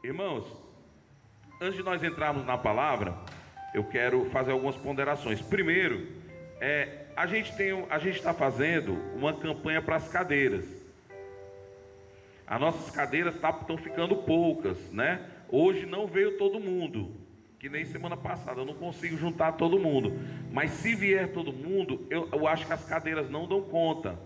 Irmãos, antes de nós entrarmos na palavra, eu quero fazer algumas ponderações. Primeiro, a gente está fazendo uma campanha para as cadeiras. As nossas cadeiras estão ficando poucas, né? Hoje não veio todo mundo, que nem semana passada, eu não consigo juntar todo mundo. Mas se vier todo mundo, eu acho que as cadeiras não dão conta.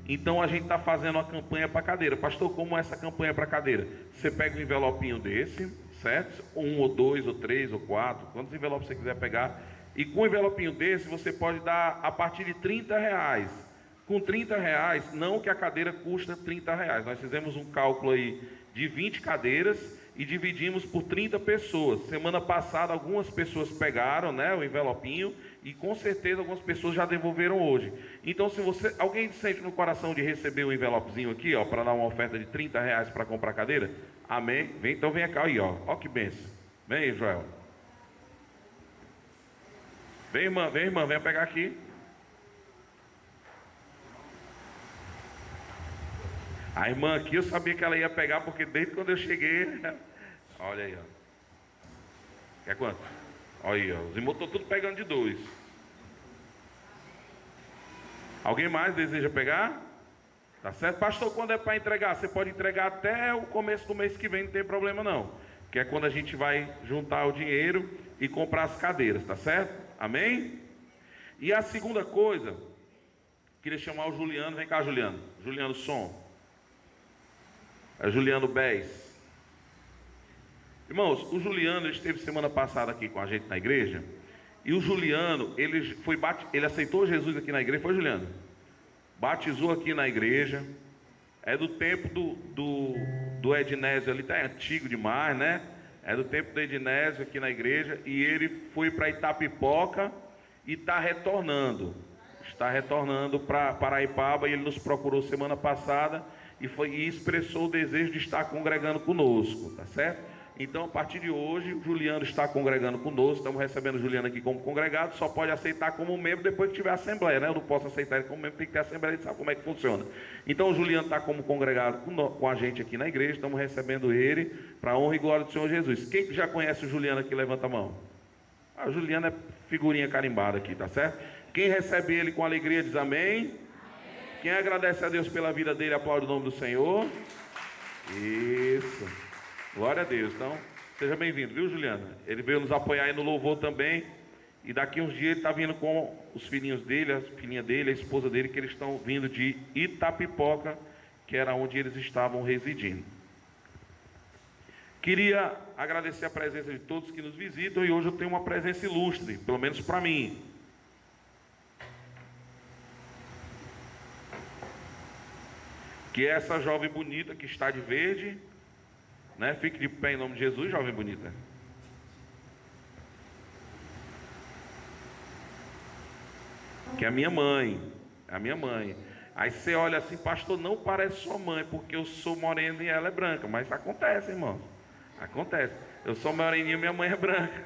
Então a gente está fazendo uma campanha para cadeira. Pastor, como é essa campanha para cadeira? Você pega um envelopinho desse, certo? Um, ou dois, ou três, ou quatro, quantos envelopes você quiser pegar. E com um envelopinho desse, você pode dar a partir de R$30. Com R$30, não que a cadeira custa R$30. Nós fizemos um cálculo aí de 20 cadeiras e dividimos por 30 pessoas. Semana passada algumas pessoas pegaram, né, o envelopinho, e com certeza algumas pessoas já devolveram hoje. Então, se alguém sente no coração de receber um envelopezinho aqui, ó, para dar uma oferta de R$30 para comprar cadeira, amém? Então vem cá aí, ó que benção. Vem aí, Joel. Vem, irmã, vem pegar aqui. A irmã aqui, eu sabia que ela ia pegar, porque desde quando eu cheguei, olha aí, ó. Quer quanto? Olha aí, ó. Os irmãos estão tudo pegando de 2. Alguém mais deseja pegar? Tá certo? Pastor, quando é para entregar? Você pode entregar até o começo do mês que vem, não tem problema não. Que é quando a gente vai juntar o dinheiro e comprar as cadeiras, tá certo? Amém? E a segunda coisa, queria chamar o Juliano. Vem cá, Juliano. Juliano Som. É Juliano Bez. Irmãos, o Juliano esteve semana passada aqui com a gente na igreja. E o Juliano, ele aceitou Jesus aqui na igreja. Foi, Juliano? Batizou aqui na igreja. É do tempo do Ednésio ali, tá antigo demais, né? É do tempo do Ednésio aqui na igreja. E ele foi para Itapipoca e está retornando. Está retornando para Paraipaba. E ele nos procurou semana passada e expressou o desejo de estar congregando conosco, tá certo? Então, a partir de hoje, o Juliano está congregando conosco. Estamos recebendo o Juliano aqui como congregado. Só pode aceitar como membro depois que tiver assembleia, né? Eu não posso aceitar ele como membro, tem que ter assembleia, ele sabe como é que funciona. Então, o Juliano está como congregado com a gente aqui na igreja. Estamos recebendo ele para a honra e glória do Senhor Jesus. Quem já conhece o Juliano aqui, levanta a mão. O Juliano é figurinha carimbada aqui, tá certo? Quem recebe ele com alegria diz amém. Quem agradece a Deus pela vida dele, aplaude o nome do Senhor. Isso. Glória a Deus. Então, seja bem-vindo, viu, Juliana? Ele veio nos apoiar aí no louvor também. E daqui uns dias ele está vindo com os filhinhos dele, a filhinha dele, a esposa dele, que eles estão vindo de Itapipoca, que era onde eles estavam residindo. Queria agradecer a presença de todos que nos visitam. E hoje eu tenho uma presença ilustre, pelo menos para mim. Que é essa jovem bonita que está de verde, né? Fique de pé em nome de Jesus, jovem bonita. Que é a minha mãe, Aí você olha assim, pastor, não parece sua mãe, porque eu sou moreno e ela é branca. Mas acontece, irmão, acontece. Eu sou moreninho e minha mãe é branca,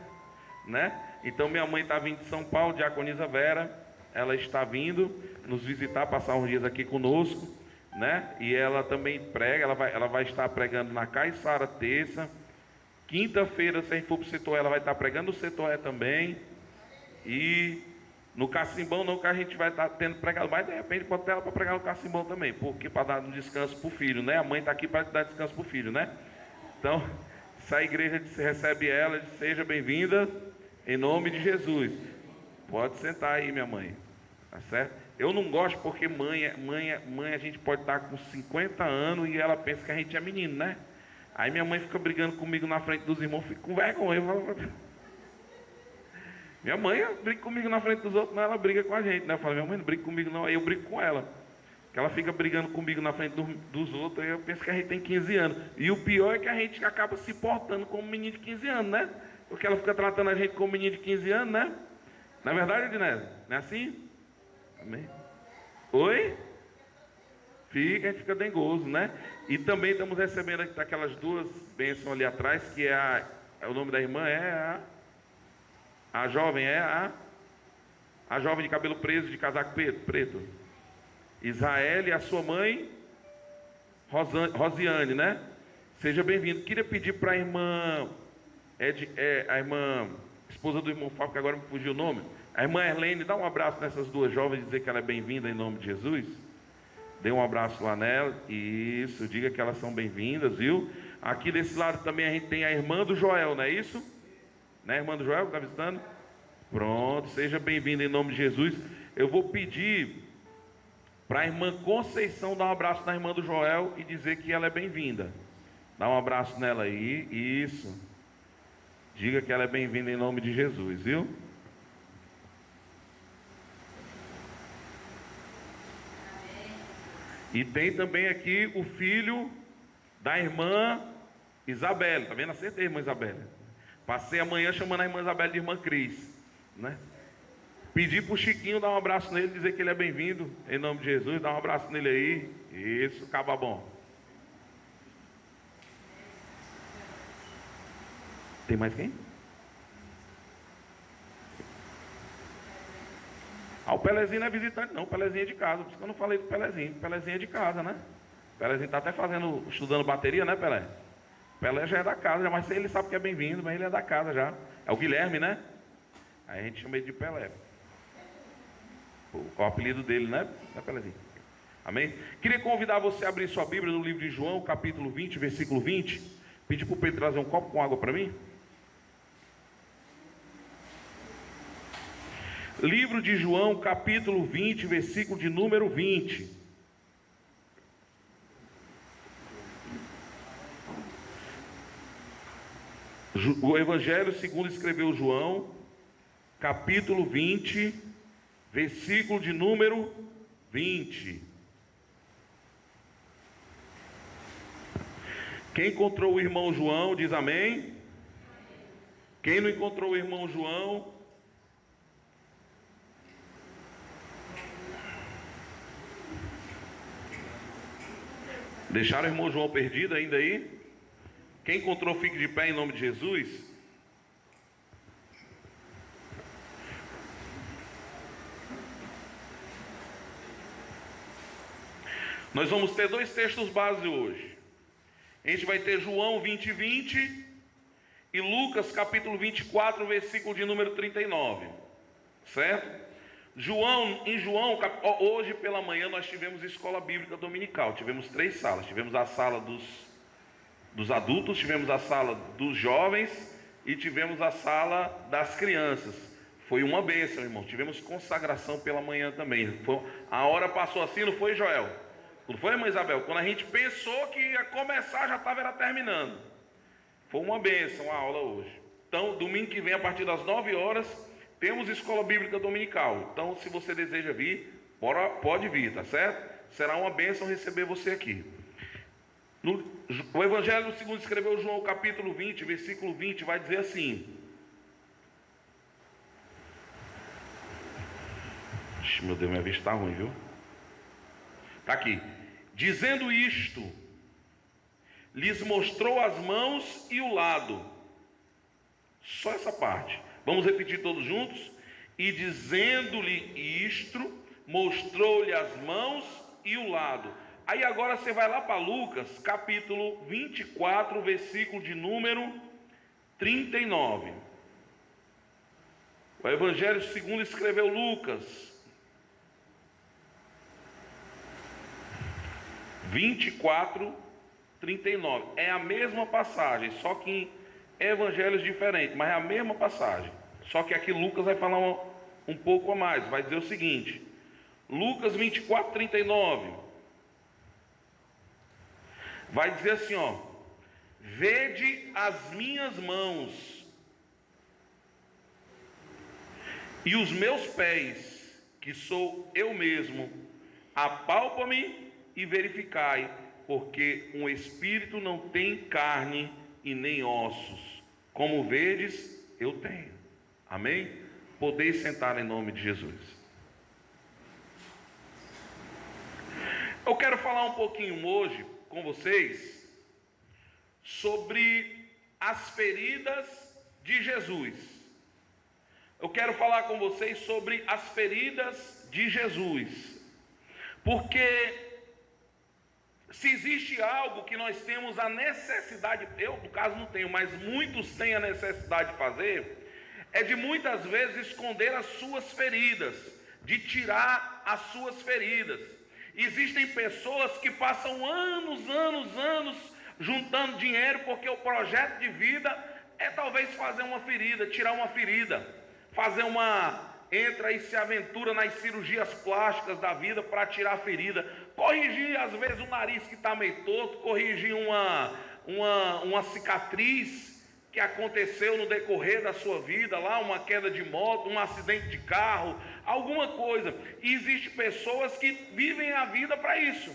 né? Então minha mãe está vindo de São Paulo, diaconisa Vera. Ela está vindo nos visitar, passar uns dias aqui conosco, né? E ela também prega. Ela vai estar pregando na Caiçara terça. Quinta-feira, se a gente for para o setor, ela vai estar pregando no setor também. E no Cacimbão não, que a gente vai estar tendo pregado, mas de repente pode ter ela para pregar no Cacimbão também, porque para dar um descanso para o filho, né? A mãe está aqui para dar descanso para o filho, né? Então, se a igreja recebe ela, seja bem-vinda em nome de Jesus. Pode sentar aí, minha mãe, tá certo? Eu não gosto porque mãe a gente pode estar com 50 anos e ela pensa que a gente é menino, né? Aí minha mãe fica brigando comigo na frente dos irmãos, fico com vergonha. Minha mãe briga comigo na frente dos outros, não, ela briga com a gente, né? Eu falo, minha mãe não briga comigo não, aí eu brigo com ela. Que ela fica brigando comigo na frente dos outros, aí eu penso que a gente tem 15 anos. E o pior é que a gente acaba se portando como menino de 15 anos, né? Porque ela fica tratando a gente como menino de 15 anos, né? Não é verdade, Ednésio? Não é assim? Amém? Oi? A gente fica dengoso, né? E também estamos recebendo aquelas duas bênçãos ali atrás, que o nome da irmã a jovem, a jovem de cabelo preso, de casaco preto. Israel e a sua mãe, Rosiane, né? Seja bem-vindo. Queria pedir para a irmã, a irmã, esposa do irmão Fábio, que agora me fugiu o nome, a irmã Erlene, dá um abraço nessas duas jovens e dizer que ela é bem-vinda em nome de Jesus. Dê um abraço lá nela. Isso, diga que elas são bem-vindas, viu? Aqui desse lado também a gente tem a irmã do Joel, não é isso? Né, irmã do Joel que está visitando? Pronto, seja bem-vinda em nome de Jesus. Eu vou pedir para a irmã Conceição dar um abraço na irmã do Joel e dizer que ela é bem-vinda. Dá um abraço nela aí, isso. Diga que ela é bem-vinda em nome de Jesus, viu? E tem também aqui o filho da irmã Isabelle. Tá vendo? Acertei, irmã Isabelle. Passei amanhã chamando a irmã Isabelle de irmã Cris, né? Pedi para o Chiquinho dar um abraço nele, dizer que ele é bem-vindo em nome de Jesus. Dá um abraço nele aí. Isso, acaba bom. Tem mais quem? O Pelezinho não é visitante não, o Pelezinho é de casa. Por isso que eu não falei do Pelezinho. O Pelezinho é de casa, né? O Pelezinho está até estudando bateria, né, Pelé? O Pelé já é da casa, mas ele sabe que é bem-vindo, mas ele é da casa já. É o Guilherme, né? Aí a gente chama ele de Pelé. Qual o apelido dele, né? Né, Pelezinho? Amém? Queria convidar você a abrir sua Bíblia no livro de João, capítulo 20, versículo 20. Pedir para o Pedro trazer um copo com água para mim. Livro de João, capítulo 20, versículo de número 20. O Evangelho segundo escreveu João, capítulo 20, versículo de número 20. Quem encontrou o irmão João, diz amém. Quem não encontrou o irmão João, deixaram o irmão João perdido ainda aí? Quem encontrou, fique de pé em nome de Jesus. Nós vamos ter dois textos base hoje. A gente vai ter João 20, 20 e Lucas capítulo 24, versículo de número 39. Certo? Em João, hoje pela manhã nós tivemos escola bíblica dominical. Tivemos 3 salas. Tivemos a sala dos adultos, tivemos a sala dos jovens e tivemos a sala das crianças. Foi uma bênção, irmão. Tivemos consagração pela manhã também. A hora passou assim, não foi, Joel? Não foi, irmã Isabel? Quando a gente pensou que ia começar, já estava terminando. Foi uma bênção a aula hoje. Então, domingo que vem, a partir das 9 horas, temos escola bíblica dominical. Então, se você deseja vir, pode vir, tá certo? Será uma bênção receber você aqui. O Evangelho segundo escreveu João, capítulo 20, versículo 20, vai dizer assim. Meu Deus, minha vista está ruim, viu? Está aqui. Dizendo isto, lhes mostrou as mãos e o lado. Só essa parte. Vamos repetir todos juntos? E dizendo-lhe isto, mostrou-lhe as mãos e o lado. Aí agora você vai lá para Lucas, capítulo 24, versículo de número 39. O Evangelho segundo escreveu Lucas. 24, 39. É a mesma passagem, só que em evangelhos diferentes, mas é a mesma passagem. Só que aqui Lucas vai falar um pouco a mais. Vai dizer o seguinte: Lucas 24, 39. Vai dizer assim, ó: vede as minhas mãos e os meus pés, que sou eu mesmo. Apalpa-me e verificai, porque um espírito não tem carne e nem ossos, como vedes, eu tenho. Amém? Podeis sentar em nome de Jesus. Eu quero falar um pouquinho hoje com vocês sobre as feridas de Jesus. Eu quero falar com vocês sobre as feridas de Jesus, porque Se existe algo que nós temos a necessidade, eu no caso não tenho, mas muitos têm a necessidade de fazer, é de muitas vezes esconder as suas feridas, de tirar as suas feridas. Existem pessoas que passam anos juntando dinheiro, porque o projeto de vida é talvez fazer uma ferida, tirar uma ferida, entra e se aventura nas cirurgias plásticas da vida para tirar a ferida, corrigir às vezes o nariz que está meio torto, corrigir uma cicatriz que aconteceu no decorrer da sua vida, lá uma queda de moto, um acidente de carro, alguma coisa. E existem pessoas que vivem a vida para isso.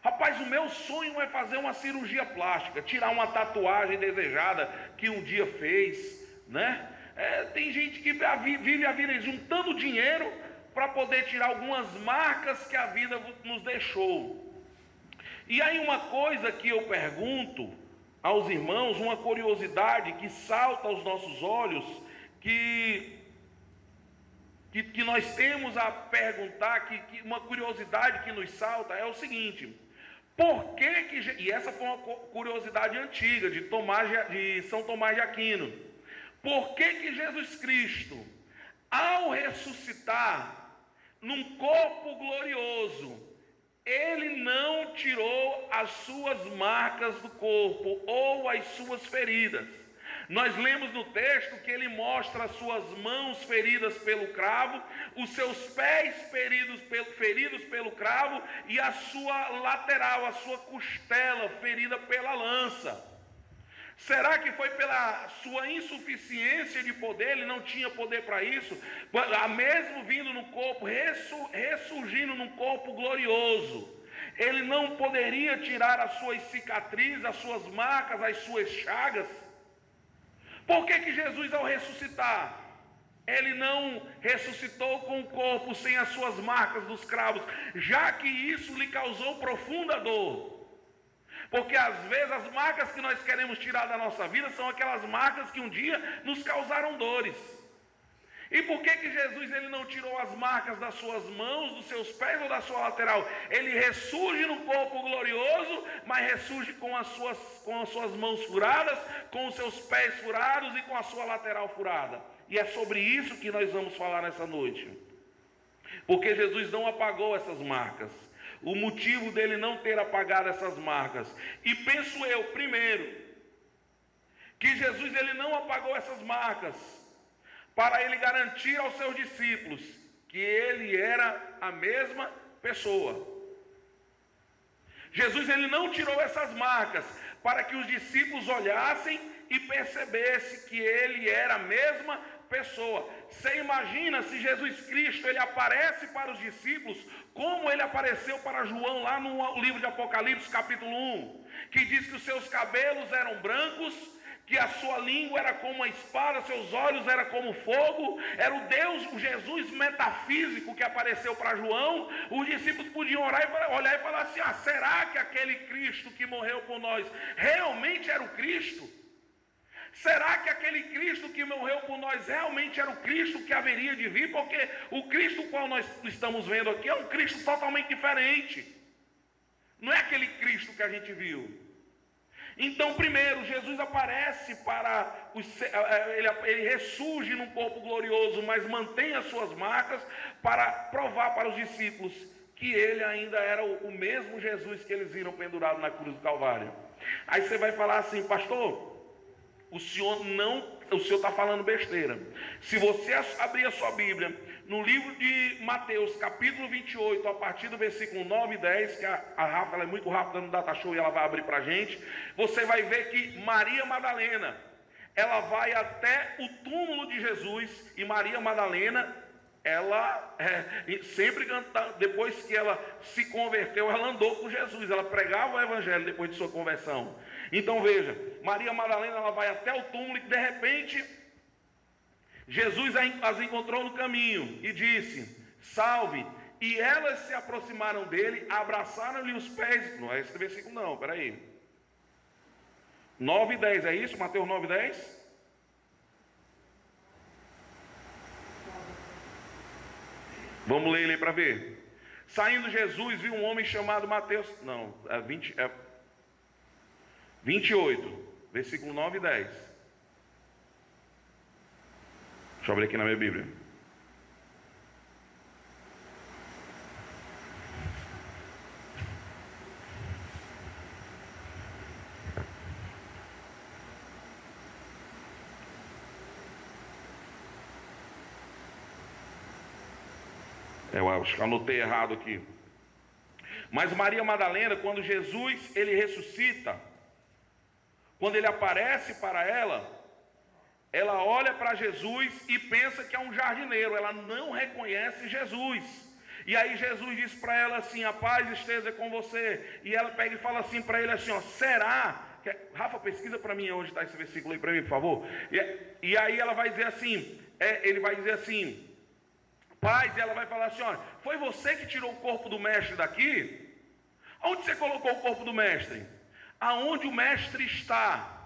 Rapaz, o meu sonho é fazer uma cirurgia plástica, tirar uma tatuagem desejada que um dia fez, né? Tem gente que vive a vida juntando dinheiro para poder tirar algumas marcas que a vida nos deixou. E aí uma coisa que eu pergunto aos irmãos, uma curiosidade que salta aos nossos olhos, que nós temos a perguntar, que uma curiosidade que nos salta é o seguinte: por que e essa foi uma curiosidade antiga de São Tomás de Aquino. Por que Jesus Cristo, ao ressuscitar num corpo glorioso, Ele não tirou as suas marcas do corpo ou as suas feridas? Nós lemos no texto que Ele mostra as suas mãos feridas pelo cravo, os seus pés feridos pelo cravo e a sua lateral, a sua costela ferida pela lança. Será que foi pela sua insuficiência de poder? Ele não tinha poder para isso? Mesmo vindo no corpo, ressurgindo num corpo glorioso, Ele não poderia tirar as suas cicatrizes, as suas marcas, as suas chagas? Por que Jesus, ao ressuscitar, Ele não ressuscitou com o corpo sem as suas marcas dos cravos, já que isso lhe causou profunda dor? Porque às vezes as marcas que nós queremos tirar da nossa vida são aquelas marcas que um dia nos causaram dores. E por que Jesus ele não tirou as marcas das suas mãos, dos seus pés ou da sua lateral? Ele ressurge no corpo glorioso, mas ressurge com as suas mãos furadas, com os seus pés furados e com a sua lateral furada. E é sobre isso que nós vamos falar nessa noite. Porque Jesus não apagou essas marcas. O motivo dele não ter apagado essas marcas. E penso eu, primeiro, que Jesus ele não apagou essas marcas para ele garantir aos seus discípulos que ele era a mesma pessoa. Jesus ele não tirou essas marcas para que os discípulos olhassem e percebessem que ele era a mesma pessoa. Você imagina se Jesus Cristo ele aparece para os discípulos como ele apareceu para João lá no livro de Apocalipse capítulo 1, que diz que os seus cabelos eram brancos, que a sua língua era como uma espada, seus olhos eram como fogo. Era o Jesus metafísico que apareceu para João. Os discípulos podiam olhar e falar assim: será que aquele Cristo que morreu por nós realmente era o Cristo? Será que aquele Cristo que morreu por nós realmente era o Cristo que haveria de vir? Porque o Cristo qual nós estamos vendo aqui é um Cristo totalmente diferente. Não é aquele Cristo que a gente viu. Então, primeiro, Jesus aparece para ele ressurge num corpo glorioso, mas mantém as suas marcas para provar para os discípulos que ele ainda era o mesmo Jesus que eles viram pendurado na cruz do Calvário. Aí você vai falar assim: pastor, o senhor está falando besteira. Se você abrir a sua Bíblia no livro de Mateus, capítulo 28, a partir do versículo 9 e 10, que a Rafa ela é muito rápida no data show e ela vai abrir para a gente, você vai ver que Maria Madalena, ela vai até o túmulo de Jesus, e Maria Madalena, ela sempre cantava, depois que ela se converteu, ela andou com Jesus, ela pregava o evangelho depois de sua conversão. Então veja, Maria Madalena ela vai até o túmulo e de repente Jesus as encontrou no caminho e disse: salve. E elas se aproximaram dele, abraçaram-lhe os pés. Não é esse versículo não, peraí. 9 e 10, é isso? Mateus 9 e 10? Vamos ler ele para ver. Saindo Jesus, viu um homem chamado Mateus. Não, 28, versículo 9 e 10. Deixa eu abrir aqui na minha Bíblia. Eu acho que anotei errado aqui. Mas Maria Madalena, quando Jesus ele ressuscita, quando ele aparece para ela olha para Jesus e pensa que é um jardineiro. Ela não reconhece Jesus. E aí Jesus diz para ela assim: a paz esteja com você. E ela pega e fala assim para ele assim, ó, será? Rafa, pesquisa para mim onde está esse versículo aí para mim, por favor. E aí ela vai dizer assim, ele vai dizer assim, paz, e ela vai falar assim, olha, foi você que tirou o corpo do mestre daqui? Onde você colocou o corpo do mestre? Aonde o mestre está?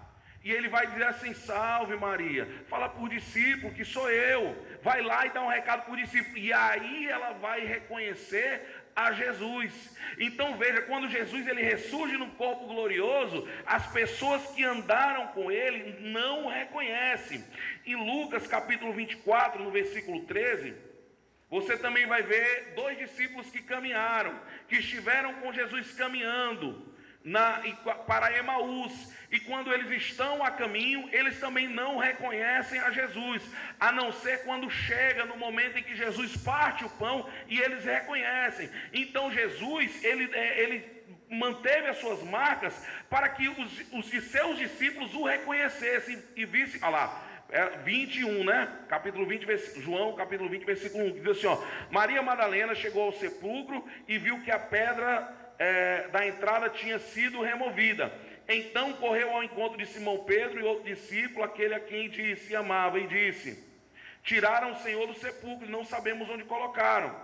E ele vai dizer assim, salve Maria, fala por discípulo que sou eu, vai lá e dá um recado por discípulo. E aí ela vai reconhecer a Jesus. Então veja, quando Jesus ele ressurge no corpo glorioso, as pessoas que andaram com ele não o reconhecem. Em Lucas capítulo 24, no versículo 13, você também vai ver dois discípulos que caminharam, que estiveram com Jesus caminhando para Emaús, e quando eles estão a caminho, eles também não reconhecem a Jesus, a não ser quando chega no momento em que Jesus parte o pão e eles reconhecem. Então Jesus, ele manteve as suas marcas para que os seus discípulos o reconhecessem e vissem, olha lá, 21, né? Capítulo 20, João, capítulo 20, versículo 1, que diz assim, ó, Maria Madalena chegou ao sepulcro e viu que a pedra da entrada tinha sido removida. Então correu ao encontro de Simão Pedro e outro discípulo, aquele a quem disse amava, e disse, tiraram o Senhor do sepulcro e não sabemos onde colocaram.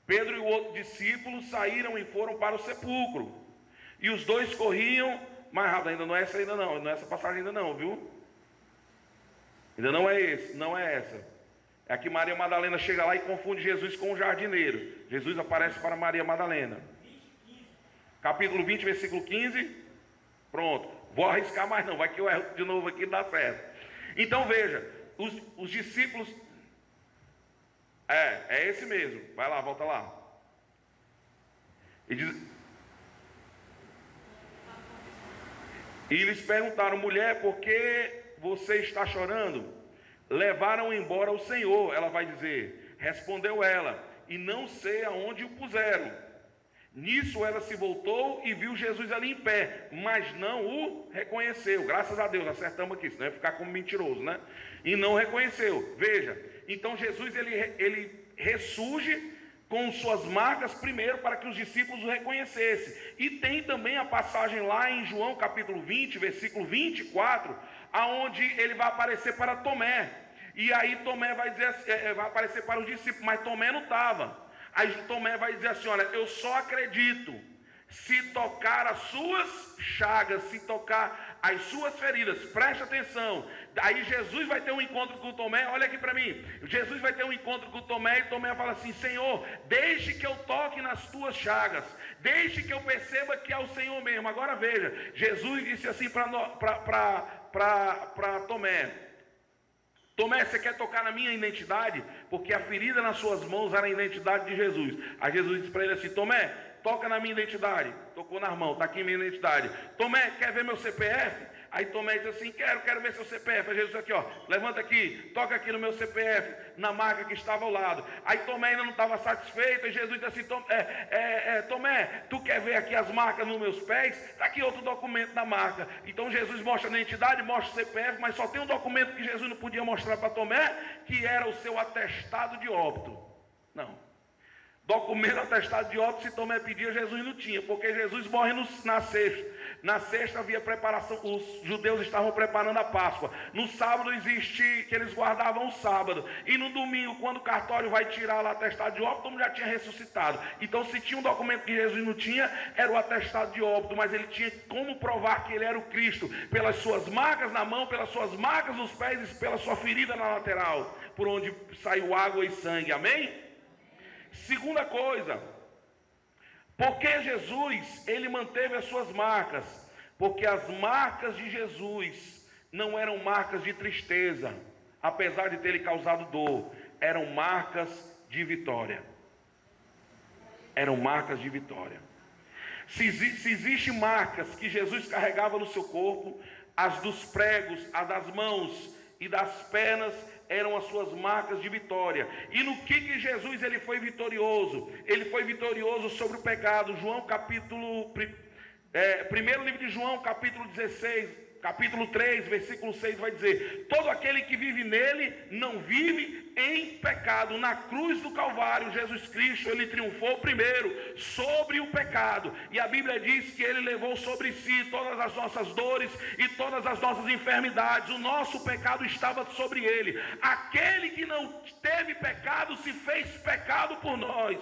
Pedro e o outro discípulo saíram e foram para o sepulcro, e os dois corriam, mais rápido, ainda não é essa ainda não, não é essa passagem ainda não, viu? Ainda não é esse, não é essa. É que Maria Madalena chega lá e confunde Jesus com o jardineiro. Jesus aparece para Maria Madalena. Capítulo 20, versículo 15. Pronto. Vou arriscar mais não, vai que eu erro de novo aqui e dá certo. Então veja, os discípulos... É esse mesmo. Vai lá, volta lá. E eles perguntaram, mulher, por que você está chorando? Levaram embora o Senhor. Ela vai dizer, respondeu ela, e não sei aonde o puseram. Nisso ela se voltou e viu Jesus ali em pé, mas não o reconheceu. Graças a Deus, acertamos aqui, senão ia ficar como mentiroso, né? E não reconheceu. Veja, então Jesus ele ressurge com suas marcas primeiro para que os discípulos o reconhecessem. E tem também a passagem lá em João capítulo 20, versículo 24, aonde ele vai aparecer para Tomé. E aí Tomé vai dizer, vai aparecer para os discípulos, mas Tomé não estava. Aí Tomé vai dizer assim, olha, eu só acredito se tocar as suas chagas, se tocar as suas feridas. Preste atenção. Aí Jesus vai ter um encontro com Tomé. Olha aqui para mim. Jesus vai ter um encontro com Tomé e Tomé fala assim, Senhor, deixe que eu toque nas tuas chagas, deixe que eu perceba que é o Senhor mesmo. Agora veja, Jesus disse assim para Tomé, Tomé, você quer tocar na minha identidade? Porque a ferida nas suas mãos era a identidade de Jesus. Aí Jesus disse para ele assim, Tomé, toca na minha identidade. Tocou nas mãos, está aqui minha identidade. Tomé, quer ver meu CPF? Aí Tomé disse assim, quero ver seu CPF. Aí Jesus disse aqui, ó, levanta aqui, toca aqui no meu CPF, na marca que estava ao lado. Aí Tomé ainda não estava satisfeito, e Jesus disse assim, Tomé, tu quer ver aqui as marcas nos meus pés? Está aqui outro documento da marca. Então Jesus mostra a identidade, mostra o CPF, mas só tem um documento que Jesus não podia mostrar para Tomé, que era o seu atestado de óbito. Não. Documento atestado de óbito, se Tomé pedia, Jesus não tinha, porque Jesus morre na sexta. Na sexta havia preparação, os judeus estavam preparando a Páscoa. No sábado existe que eles guardavam o sábado. E no domingo, quando o cartório vai tirar lá o atestado de óbito, todo mundo já tinha ressuscitado. Então, se tinha um documento que Jesus não tinha, era o atestado de óbito. Mas ele tinha como provar que ele era o Cristo, pelas suas marcas na mão, pelas suas marcas nos pés e pela sua ferida na lateral, por onde saiu água e sangue. Amém? Segunda coisa, porque Jesus, ele manteve as suas marcas? Porque as marcas de Jesus não eram marcas de tristeza, apesar de terem causado dor, eram marcas de vitória. Eram marcas de vitória. Se existem marcas que Jesus carregava no seu corpo, as dos pregos, as das mãos e das pernas eram as suas marcas de vitória. E no que Jesus ele foi vitorioso? Ele foi vitorioso sobre o pecado. Primeiro livro de João, capítulo 16, capítulo 3, versículo 6 vai dizer: todo aquele que vive nele não vive em pecado. Na cruz do Calvário, Jesus Cristo, ele triunfou primeiro sobre o pecado, e a Bíblia diz que ele levou sobre si todas as nossas dores e todas as nossas enfermidades. O nosso pecado estava sobre ele. Aquele que não teve pecado se fez pecado por nós.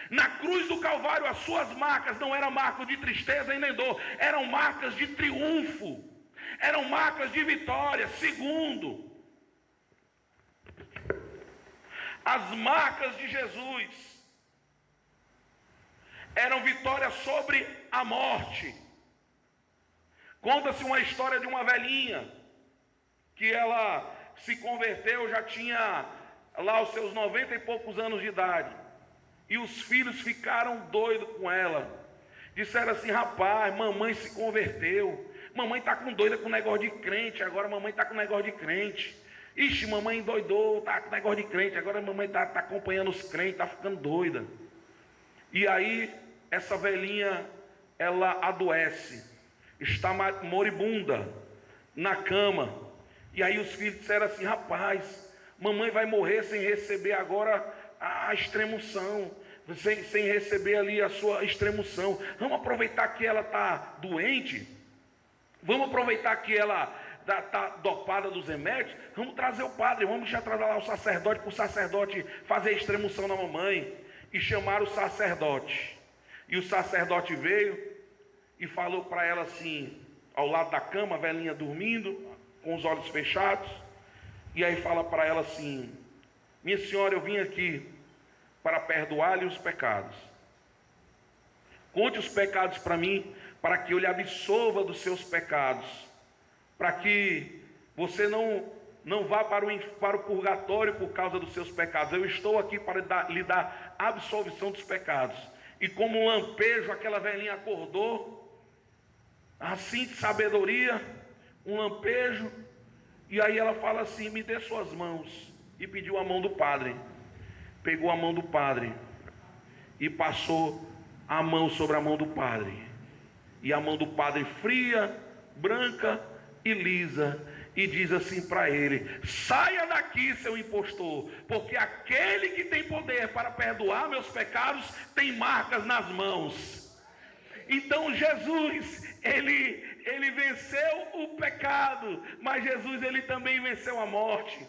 Na cruz do Calvário, as suas marcas não eram marcas de tristeza e nem dor, eram marcas de triunfo, eram marcas de vitória. Segundo, as marcas de Jesus eram vitória sobre a morte. Conta-se uma história de uma velhinha que ela se converteu, já tinha lá os seus 90 e poucos anos de idade. E os filhos ficaram doidos com ela. Disseram assim: rapaz, mamãe se converteu. Mamãe está com doida com negócio de crente. Agora mamãe está com negócio de crente. Ixi, mamãe endoidou, está com negócio de crente. Agora mamãe está acompanhando os crentes, está ficando doida. E aí, essa velhinha, ela adoece. Está moribunda na cama. E aí os filhos disseram assim: rapaz, mamãe vai morrer sem receber agora a extremunção, sem receber ali a sua extremunção. Vamos aproveitar que ela está doente, vamos aproveitar que ela está dopada dos remédios, vamos trazer o padre, vamos já trazer lá o sacerdote, para o sacerdote fazer a extremunção na mamãe. E chamaram o sacerdote, e o sacerdote veio e falou para ela assim, ao lado da cama, a velhinha dormindo, com os olhos fechados, e aí fala para ela assim: minha senhora, eu vim aqui para perdoar-lhe os pecados. Conte os pecados para mim, para que eu lhe absolva dos seus pecados, para que você não vá para o purgatório por causa dos seus pecados. Eu estou aqui para lhe dar absolvição dos pecados. E como um lampejo, aquela velhinha acordou, assim de sabedoria, um lampejo, e aí ela fala assim: me dê suas mãos. E pediu a mão do padre. Pegou a mão do padre e passou a mão sobre a mão do padre. E a mão do padre fria, branca e lisa. E diz assim para ele: saia daqui, seu impostor, porque aquele que tem poder para perdoar meus pecados tem marcas nas mãos. Então Jesus, ele venceu o pecado, mas Jesus ele também venceu a morte.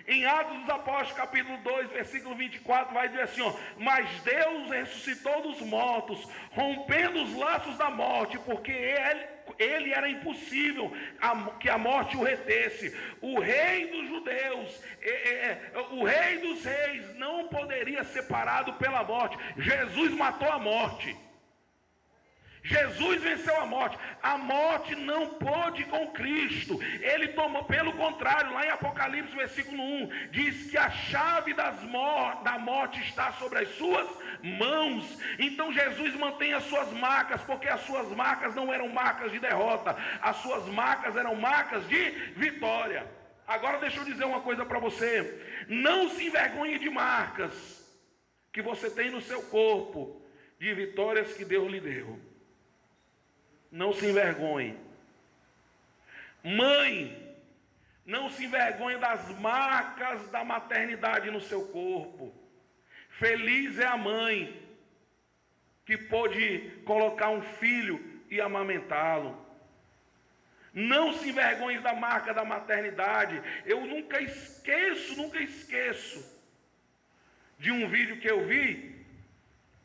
Em Atos dos Apóstolos, capítulo 2, versículo 24, vai dizer assim: mas Deus ressuscitou dos mortos, rompendo os laços da morte, porque ele era impossível que a morte o retesse. O rei dos judeus, o rei dos reis, não poderia ser parado pela morte. Jesus matou a morte. Jesus venceu a morte. A morte não pôde com Cristo. Ele tomou, pelo contrário, lá em Apocalipse, versículo 1, diz que a chave da morte está sobre as suas mãos. Então Jesus mantém as suas marcas, porque as suas marcas não eram marcas de derrota, as suas marcas eram marcas de vitória. Agora deixa eu dizer uma coisa para você: não se envergonhe de marcas que você tem no seu corpo, de vitórias que Deus lhe deu. Não se envergonhe. Mãe, não se envergonhe das marcas da maternidade no seu corpo. Feliz é a mãe que pôde colocar um filho e amamentá-lo. Não se envergonhe da marca da maternidade. Eu nunca esqueço de um vídeo que eu vi,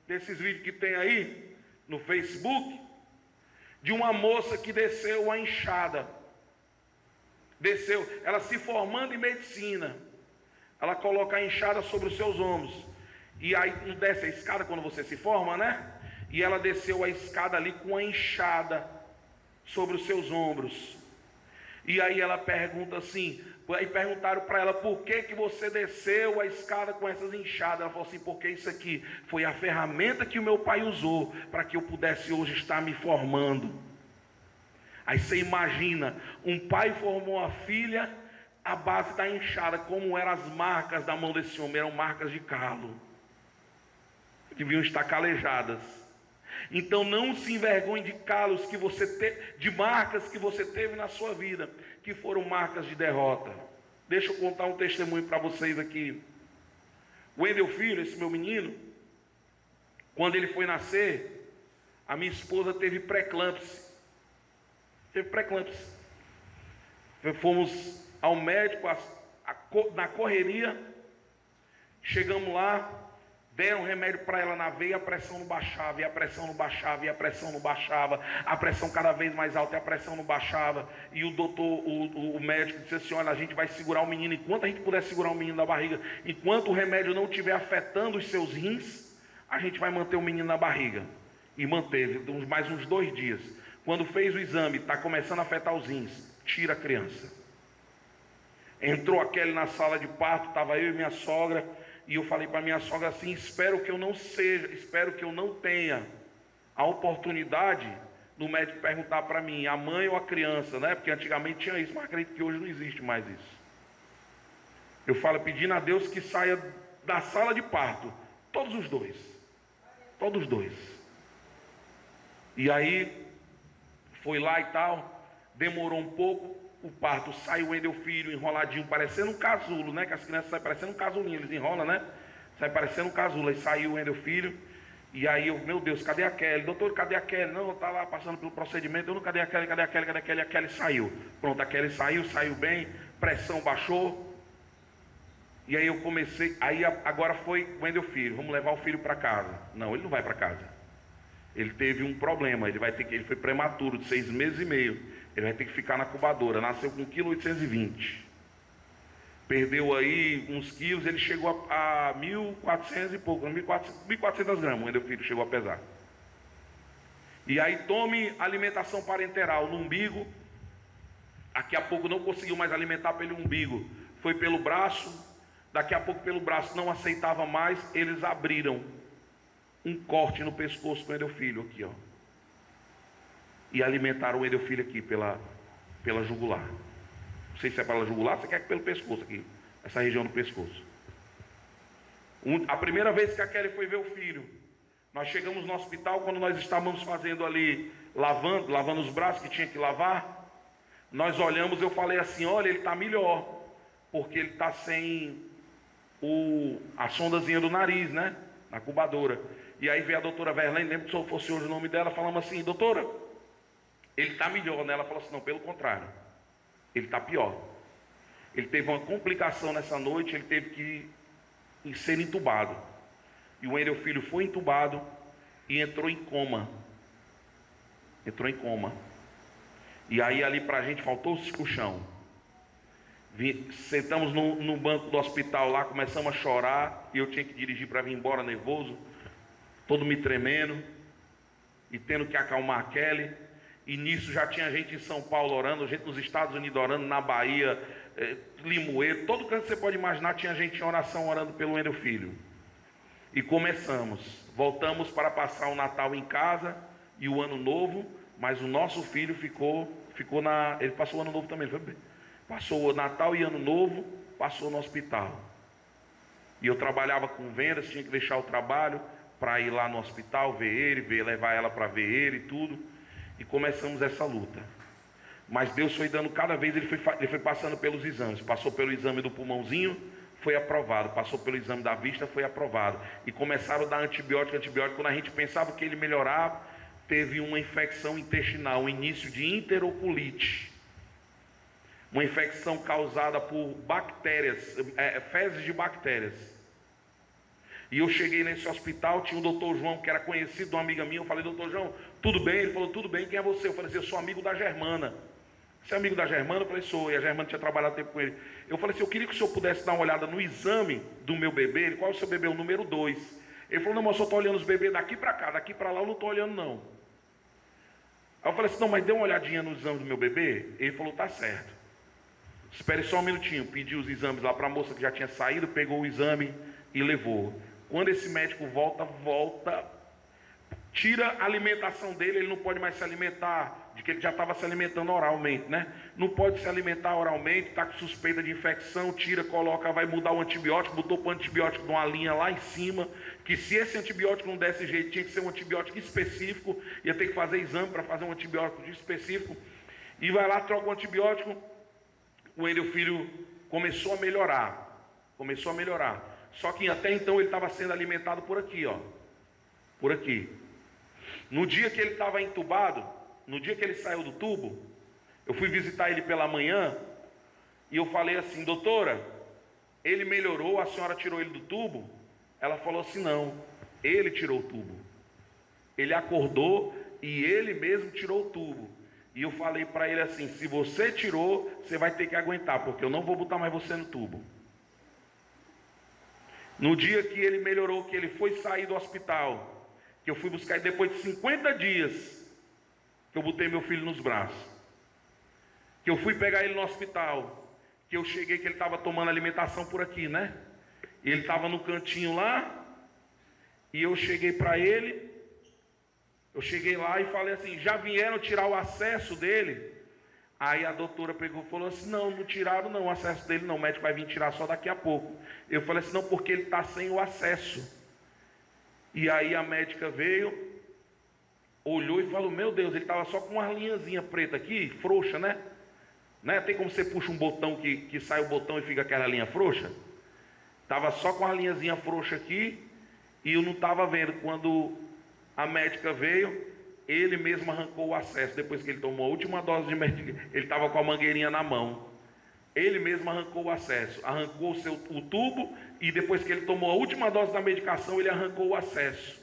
desses vídeos que tem aí no Facebook, de uma moça que desceu a enxada. Desceu, ela se formando em medicina. ela coloca a enxada sobre os seus ombros. E aí desce a escada quando você se forma, né? E ela desceu a escada ali com a enxada sobre os seus ombros. E aí ela pergunta assim, aí perguntaram para ela, por que você desceu a escada com essas enxadas? Ela falou assim, porque isso aqui foi a ferramenta que o meu pai usou para que eu pudesse hoje estar me formando. Aí você imagina, um pai formou a filha à base da enxada, como eram as marcas da mão desse homem, eram marcas de calo, deviam estar calejadas. Então não se envergonhe de calos que você de marcas que você teve na sua vida, que foram marcas de derrota. Deixa eu contar um testemunho para vocês aqui. O Wendel Filho, esse meu menino, quando ele foi nascer, a minha esposa teve pré-eclâmpsia. Fomos ao médico na correria, chegamos lá, deram remédio para ela na veia, a pressão não baixava, e a pressão não baixava, e a pressão não baixava, a pressão cada vez mais alta, e a pressão não baixava, e o doutor, o médico disse assim, olha, a gente vai segurar o menino, enquanto a gente puder segurar o menino na barriga, enquanto o remédio não estiver afetando os seus rins, a gente vai manter o menino na barriga. E manteve, mais uns 2 dias. Quando fez o exame, está começando a afetar os rins, tira a criança. Entrou a Kelly na sala de parto, estava eu e minha sogra, e eu falei para minha sogra assim, espero que eu não tenha a oportunidade do médico perguntar para mim, a mãe ou a criança, né? Porque antigamente tinha isso, mas acredito que hoje não existe mais isso. Eu falo pedindo a Deus que saia da sala de parto, todos os dois. E aí, foi lá e tal, demorou um pouco, o parto saiu o Wendel Filho enroladinho, parecendo um casulo, né? Que as crianças saem parecendo um casulinho, eles enrolam, né? Sai parecendo um casulo, aí saiu o Wendel Filho, e aí eu, meu Deus, cadê a Kelly? Doutor, cadê a Kelly? Não, tá lá passando pelo procedimento, eu não, cadê a Kelly? A Kelly saiu. Pronto, a Kelly saiu bem, pressão baixou, e aí eu comecei, aí agora foi o Wendel Filho, vamos levar o filho para casa. Não, ele não vai para casa. Ele teve um problema, ele foi prematuro, de 6 meses e meio. Ele vai ter que ficar na incubadora. Nasceu com 1,820 kg. Perdeu aí uns quilos, ele chegou a 1.400 e pouco, 1.400 gramas, o Wendel Filho chegou a pesar. E aí tome alimentação parenteral no umbigo. Daqui a pouco não conseguiu mais alimentar pelo umbigo. Foi pelo braço, daqui a pouco pelo braço não aceitava mais, eles abriram um corte no pescoço do Wendel Filho aqui, ó. E alimentaram o Wendel Filho aqui pela jugular. Não sei se é pela jugular, você quer que pelo pescoço aqui, essa região do pescoço. A primeira vez que a Kelly foi ver o filho, nós chegamos no hospital, quando nós estávamos fazendo ali, lavando os braços que tinha que lavar, nós olhamos, eu falei assim, olha, ele está melhor, porque ele está sem a sondazinha do nariz, né? Na incubadora. E aí veio a doutora Verlaine, lembro que se fosse hoje o nome dela, falamos assim, doutora, ele está melhor, né? Ela falou assim, não, pelo contrário, ele está pior. Ele teve uma complicação nessa noite, ele teve que ser entubado. E o Wendel Filho foi entubado e entrou em coma. E aí ali para a gente faltou o chão. Sentamos no banco do hospital lá, começamos a chorar, e eu tinha que dirigir para vir embora nervoso, todo me tremendo, e tendo que acalmar a Kelly. E nisso já tinha gente em São Paulo orando, gente nos Estados Unidos orando, na Bahia, Limoeiro, todo canto que você pode imaginar tinha gente em oração orando pelo Wendel Filho. E voltamos para passar o Natal em casa e o Ano Novo, mas o nosso filho ele passou o Ano Novo também, passou o Natal e Ano Novo, passou no hospital. E eu trabalhava com vendas, tinha que deixar o trabalho para ir lá no hospital, ver ele, levar ela para ver ele e tudo. E começamos essa luta. Mas Deus foi dando cada vez, ele foi passando pelos exames. Passou pelo exame do pulmãozinho, foi aprovado. Passou pelo exame da vista, foi aprovado. E começaram a dar antibiótico. Quando a gente pensava que ele melhorava, teve uma infecção intestinal, um início de enterocolite. Uma infecção causada por bactérias, fezes de bactérias. E eu cheguei nesse hospital, tinha o doutor João, que era conhecido de uma amiga minha. Eu falei, doutor João, tudo bem? Ele falou, tudo bem, quem é você? Eu falei assim, eu sou amigo da Germana. Você é amigo da Germana? Eu falei, sou. E a Germana tinha trabalhado tempo com ele. Eu falei assim, eu queria que o senhor pudesse dar uma olhada no exame do meu bebê. Ele, qual é o seu bebê? O número 2. Ele falou, não, mas eu só estou olhando os bebês daqui para cá, daqui para lá eu não estou olhando não. Aí eu falei assim, não, mas dê uma olhadinha no exame do meu bebê. Ele falou, tá certo. Espere só um minutinho. Pedi os exames lá para a moça que já tinha saído, pegou o exame e levou. Quando esse médico volta, tira a alimentação dele, ele não pode mais se alimentar, de que ele já estava se alimentando oralmente, né? Não pode se alimentar oralmente, está com suspeita de infecção, tira, coloca, vai mudar o antibiótico, botou para o antibiótico numa linha lá em cima, que se esse antibiótico não desse jeito, tinha que ser um antibiótico específico, ia ter que fazer exame para fazer um antibiótico específico, e vai lá, troca o antibiótico, o Wendel Filho começou a melhorar, só que até então ele estava sendo alimentado por aqui, ó, por aqui. No dia que ele estava entubado, no dia que ele saiu do tubo, eu fui visitar ele pela manhã, e eu falei assim, doutora, ele melhorou, a senhora tirou ele do tubo? Ela falou assim, não, ele tirou o tubo. Ele acordou e ele mesmo tirou o tubo. E eu falei para ele assim, se você tirou, você vai ter que aguentar, porque eu não vou botar mais você no tubo. No dia que ele melhorou, que ele foi sair do hospital, que eu fui buscar ele depois de 50 dias, que eu botei meu filho nos braços, que eu fui pegar ele no hospital, que eu cheguei, que ele estava tomando alimentação por aqui, né? E ele estava no cantinho lá, e eu cheguei para ele, eu cheguei lá e falei assim, já vieram tirar o acesso dele? Aí a doutora pegou e falou assim, não tiraram não o acesso dele não, o médico vai vir tirar só daqui a pouco. Eu falei assim, não, porque ele está sem o acesso. E aí a médica veio, olhou e falou, meu Deus, ele estava só com uma linhazinha preta aqui, frouxa, né? Tem como você puxa um botão que sai o botão e fica aquela linha frouxa? Estava só com a linhazinha frouxa aqui, e eu não estava vendo. Quando a médica veio, ele mesmo arrancou o acesso, depois que ele tomou a última dose de medicação, ele estava com a mangueirinha na mão. Ele mesmo arrancou o acesso, arrancou o tubo, e depois que ele tomou a última dose da medicação, ele arrancou o acesso.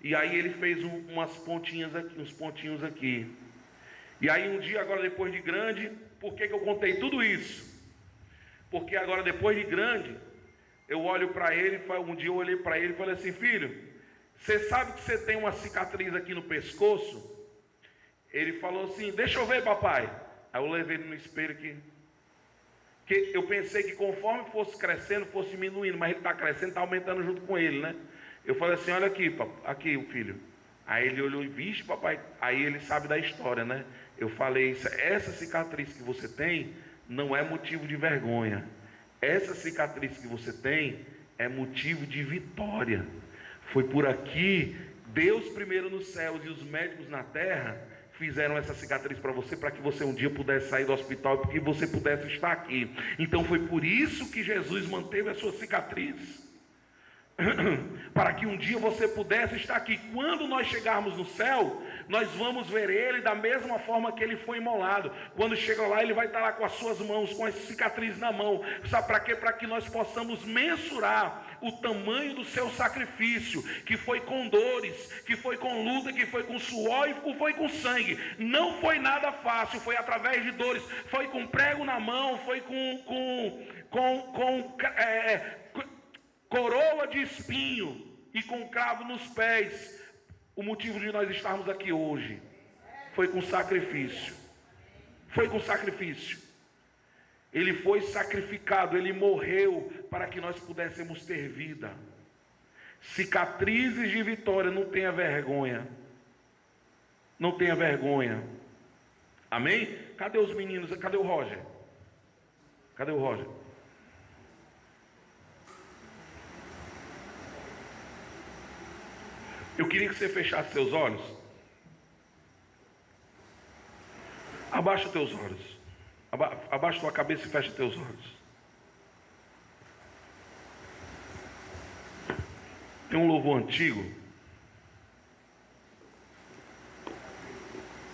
E aí ele fez umas pontinhas aqui, uns pontinhos aqui. E aí um dia, agora depois de grande, por que eu contei tudo isso? Porque agora depois de grande, eu olho para ele, um dia eu olhei para ele e falei assim, filho, você sabe que você tem uma cicatriz aqui no pescoço? Ele falou assim, deixa eu ver, papai. Aí eu levei ele no espelho aqui. Que eu pensei que conforme fosse crescendo, fosse diminuindo, mas ele está crescendo, está aumentando junto com ele, né? Eu falei assim, olha aqui, papai, aqui o filho. Aí ele olhou e, vixe, papai, aí ele sabe da história, né? Eu falei, essa cicatriz que você tem não é motivo de vergonha. Essa cicatriz que você tem é motivo de vitória. Foi por aqui, Deus primeiro nos céus e os médicos na terra fizeram essa cicatriz para você, para que você um dia pudesse sair do hospital, para que você pudesse estar aqui. Então foi por isso que Jesus manteve a sua cicatriz, para que um dia você pudesse estar aqui. Quando nós chegarmos no céu, nós vamos ver ele da mesma forma que ele foi imolado. Quando chega lá, ele vai estar lá com as suas mãos, com as cicatrizes na mão. Sabe para quê? Para que nós possamos mensurar o tamanho do seu sacrifício, que foi com dores, que foi com luta, que foi com suor e foi com sangue. Não foi nada fácil, foi através de dores, foi com prego na mão, foi com coroa de espinho e com cravo nos pés. O motivo de nós estarmos aqui hoje foi com sacrifício. Foi com sacrifício. Ele foi sacrificado, ele morreu para que nós pudéssemos ter vida. Cicatrizes de vitória, não tenha vergonha. Não tenha vergonha. Amém? Cadê os meninos? Cadê o Roger? Cadê o Roger? Eu queria que você fechasse seus olhos. Abaixa teus olhos. Abaixa tua cabeça e fecha teus olhos. Tem um louvor antigo.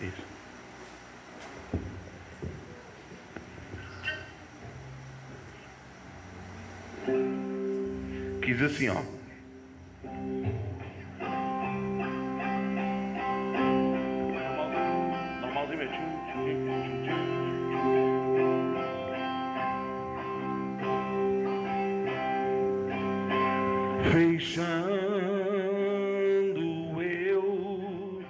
Isso. Que diz assim, ó. Normalzinho mesmo. fechando eu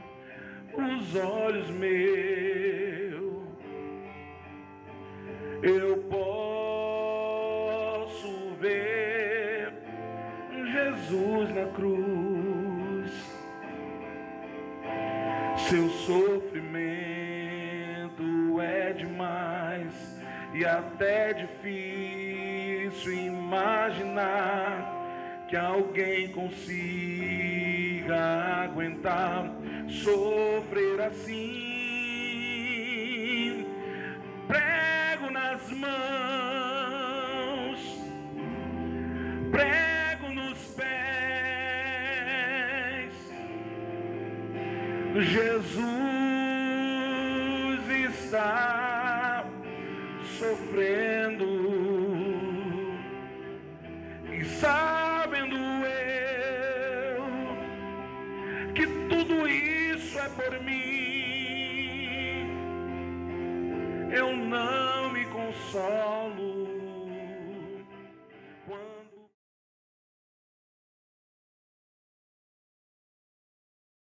os olhos meus, eu posso ver Jesus na cruz, seu sofrimento é demais e até difícil imaginar que alguém consiga aguentar sofrer assim. Prego nas mãos, prego nos pés, Jesus está sofrendo e sabendo eu que tudo isso é por mim, eu não me consolo